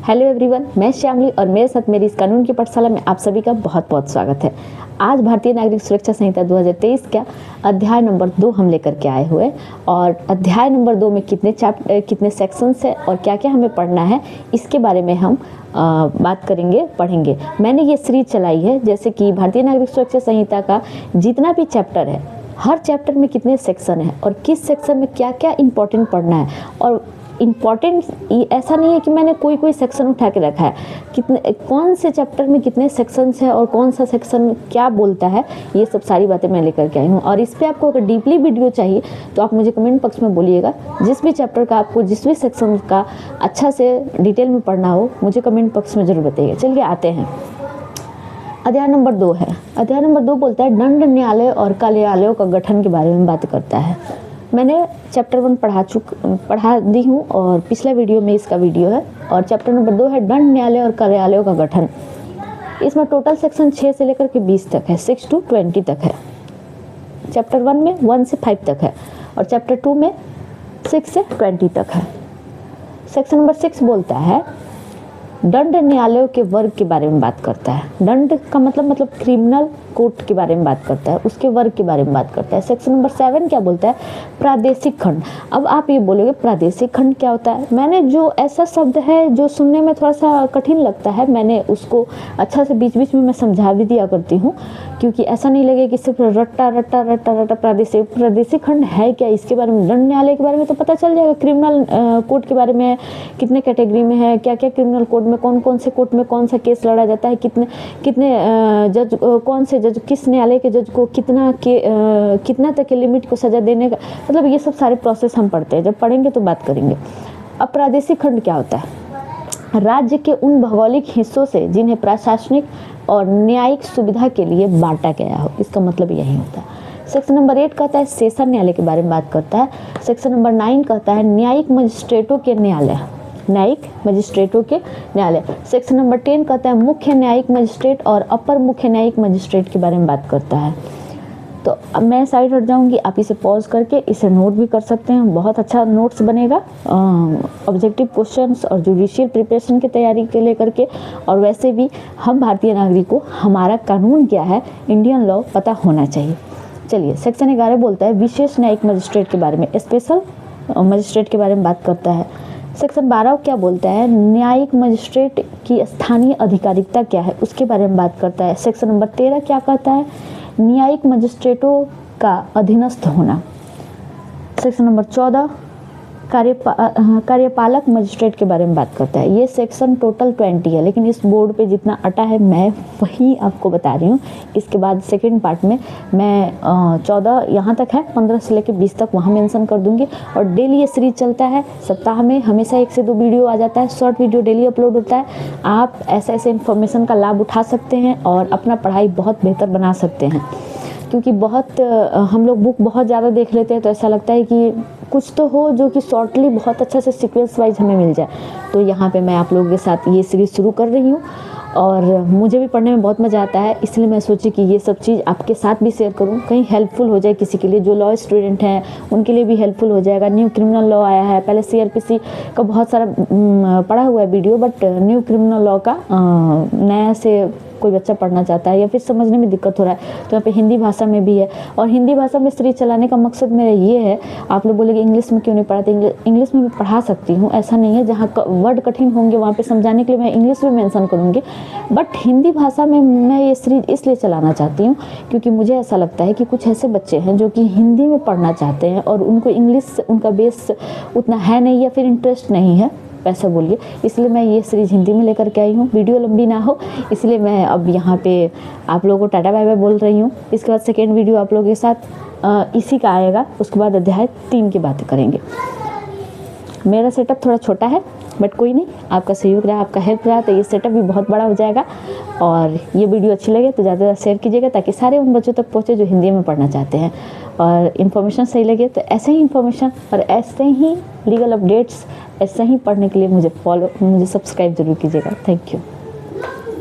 Hello everyone, मैं श्यामली और मेरे साथ मेरी इस कानून की पाठशाला में आप सभी का बहुत बहुत स्वागत है। आज भारतीय नागरिक सुरक्षा संहिता 2023 का अध्याय नंबर 2 हम लेकर के आए हुए और अध्याय नंबर 2 में कितने सेक्शंस है और क्या क्या हमें पढ़ना है इसके बारे में हम बात करेंगे, पढ़ेंगे। मैंने ये सीरीज चलाई है जैसे कि भारतीय नागरिक सुरक्षा संहिता का जितना भी चैप्टर है, हर चैप्टर में कितने सेक्शन है और किस सेक्शन में क्या क्या इम्पोर्टेंट पढ़ना है। और इम्पॉर्टेंट ऐसा नहीं है कि मैंने कोई सेक्शन उठा के रखा है, कितने कौन से चैप्टर में कितने सेक्शंस हैं और कौन सा सेक्शन क्या बोलता है, ये सब सारी बातें मैं लेकर के आई हूँ। और इस पर आपको अगर डीपली वीडियो चाहिए तो आप मुझे कमेंट बॉक्स में बोलिएगा। जिस भी चैप्टर का आपको जिस भी सेक्शन का अच्छा से डिटेल में पढ़ना हो मुझे कमेंट बॉक्स में ज़रूर बताइएगा। चलिए आते हैं। अध्याय नंबर 2 है। अध्याय नंबर 2 बोलता है दंड न्यायालय और कार्यालयों का गठन के बारे में बात करता है। मैंने चैप्टर 1 पढ़ा दी हूँ और पिछला वीडियो में इसका वीडियो है। और चैप्टर नंबर 2 है दंड न्यायालय और कार्यालयों का गठन। इसमें टोटल सेक्शन 6 से लेकर के 20 तक है, 6 to 20 तक है। चैप्टर 1 में 1 से 5 तक है और चैप्टर 2 में 6 से 20 तक है। सेक्शन नंबर 6 बोलता है दंड न्यायालयों के वर्ग के बारे में बात करता है। दंड का मतलब क्रिमिनल कोर्ट के बारे में बात करता है, उसके वर्ग के बारे में बात करता है। सेक्शन नंबर 7 क्या बोलता है? प्रादेशिक खंड। अब आप ये बोलोगे प्रादेशिक खंड क्या होता है? मैंने जो ऐसा शब्द है जो सुनने में थोड़ा सा कठिन लगता है, मैंने उसको अच्छा से बीच बीच में मैं समझा भी दिया करती हूँ, क्योंकि ऐसा नहीं लगे कि सिर्फ रट्टा प्रादेशिक खंड है क्या, इसके बारे में दंड न्यायालय के बारे में तो पता चल जाएगा। क्रिमिनल कोर्ट के बारे में कितने कैटेगरी में है, क्या क्या क्रिमिनल कोर्ट में कौन से कोर्ट में कौन सा केस लड़ा जाता है, कितने जज, कौन से जज, किस न्यायालय के जज को कितना तक के लिमिट को सजा देने का, मतलब ये सब सारे प्रोसेस हम पढ़ते हैं। जब पढ़ेंगे तो बात करेंगे। अब प्रादेशिक खंड क्या होता है? राज्य के उन भौगोलिक हिस्सों से जिन्हें प्रशासनिक और न्यायिक सुविधा के लिए बांटा गया हो, इसका मतलब यही होता है। सेक्शन नंबर 8 कहता है सेशन न्यायालय के बारे में बात करता है। सेक्शन नंबर 9 कहता है न्यायिक मजिस्ट्रेटों के न्यायालय, न्यायिक मजिस्ट्रेटों के न्यायालय। सेक्शन नंबर 10 कहता है मुख्य न्यायिक मजिस्ट्रेट और अपर मुख्य न्यायिक मजिस्ट्रेट के बारे में बात करता है। तो अब मैं साइड हट जाऊंगी, आप इसे पॉज करके इसे नोट भी कर सकते हैं। बहुत अच्छा नोट्स बनेगा ऑब्जेक्टिव क्वेश्चंस और जुडिशियल प्रिपरेशन की तैयारी के लेकर के। और वैसे भी हम भारतीय नागरिक को हमारा कानून क्या है, इंडियन लॉ पता होना चाहिए। चलिए, सेक्शन 11 बोलता है विशेष न्यायिक मजिस्ट्रेट के बारे में, स्पेशल मजिस्ट्रेट के बारे में बात करता है। सेक्शन 12 क्या बोलता है? न्यायिक मजिस्ट्रेट की स्थानीय अधिकारिकता क्या है, उसके बारे में बात करता है। सेक्शन नंबर 13 क्या कहता है? न्यायिक मजिस्ट्रेटों का अधीनस्थ होना। सेक्शन नंबर 14 कार्यपालक मजिस्ट्रेट के बारे में बात करता है। ये सेक्शन टोटल 20 है, लेकिन इस बोर्ड पे जितना अटा है मैं वही आपको बता रही हूँ। इसके बाद सेकंड पार्ट में मैं 14 यहाँ तक है, 15 से लेकर 20 तक वहाँ मेंशन कर दूंगी। और डेली ये सीरीज चलता है, सप्ताह में हमेशा 1 से 2 वीडियो आ जाता है, शॉर्ट वीडियो डेली अपलोड होता है। आप ऐसे इन्फॉर्मेशन का लाभ उठा सकते हैं और अपना पढ़ाई बहुत बेहतर बना सकते हैं। क्योंकि हम लोग बुक बहुत ज़्यादा देख लेते हैं तो ऐसा लगता है कि कुछ तो हो जो कि शॉर्टली बहुत अच्छा से सीक्वेंस वाइज हमें मिल जाए। तो यहाँ पे मैं आप लोगों के साथ ये सीरीज़ शुरू कर रही हूँ और मुझे भी पढ़ने में बहुत मज़ा आता है, इसलिए मैं सोची कि ये सब चीज़ आपके साथ भी शेयर करूँ, कहीं हेल्पफुल हो जाए किसी के लिए। जो लॉ स्टूडेंट हैं उनके लिए भी हेल्पफुल हो जाएगा। न्यू क्रिमिनल लॉ आया है, पहले CRPC का बहुत सारा पढ़ा हुआ है video, but new criminal law का नया से कोई बच्चा पढ़ना चाहता है या फिर समझने में दिक्कत हो रहा है तो यहाँ पे हिंदी भाषा में भी है। और हिंदी भाषा में सीरीज चलाने का मकसद मेरा ये है, आप लोग बोलेंगे इंग्लिश में क्यों नहीं पढ़ाते? इंग्लिश में भी पढ़ा सकती हूँ, ऐसा नहीं है। जहाँ वर्ड कठिन होंगे वहाँ पे समझाने के लिए मैं इंग्लिश भी मेंशन करूँगी, बट हिंदी भाषा में मैं ये सीरीज इसलिए चलाना चाहती हूँ क्योंकि मुझे ऐसा लगता है कि कुछ ऐसे बच्चे हैं जो कि हिंदी में पढ़ना चाहते हैं और उनको इंग्लिश, उनका बेस उतना है नहीं या फिर इंटरेस्ट नहीं है, ऐसा बोलिए। इसलिए मैं ये सीरीज़ हिंदी में लेकर के आई हूँ, वीडियो लंबी ना हो इसलिए मैं अब यहाँ पे आप लोगों को टाटा बाय बाय बोल रही हूँ। इसके बाद सेकेंड वीडियो आप लोगों के साथ इसी का आएगा, उसके बाद अध्याय 3 की बातें करेंगे। मेरा सेटअप थोड़ा छोटा है बट कोई नहीं, आपका सहयोग रहा, आपका हेल्प रहा तो ये सेटअप भी बहुत बड़ा हो जाएगा। और ये वीडियो अच्छी लगे तो ज़्यादा से ज़्यादा शेयर कीजिएगा ताकि सारे उन बच्चों तक पहुँचे जो हिंदी में पढ़ना चाहते हैं। और इन्फॉर्मेशन सही लगे तो ऐसे ही इन्फॉर्मेशन और ऐसे ही लीगल अपडेट्स ऐसे ही पढ़ने के लिए मुझे सब्सक्राइब जरूर कीजिएगा। Thank you.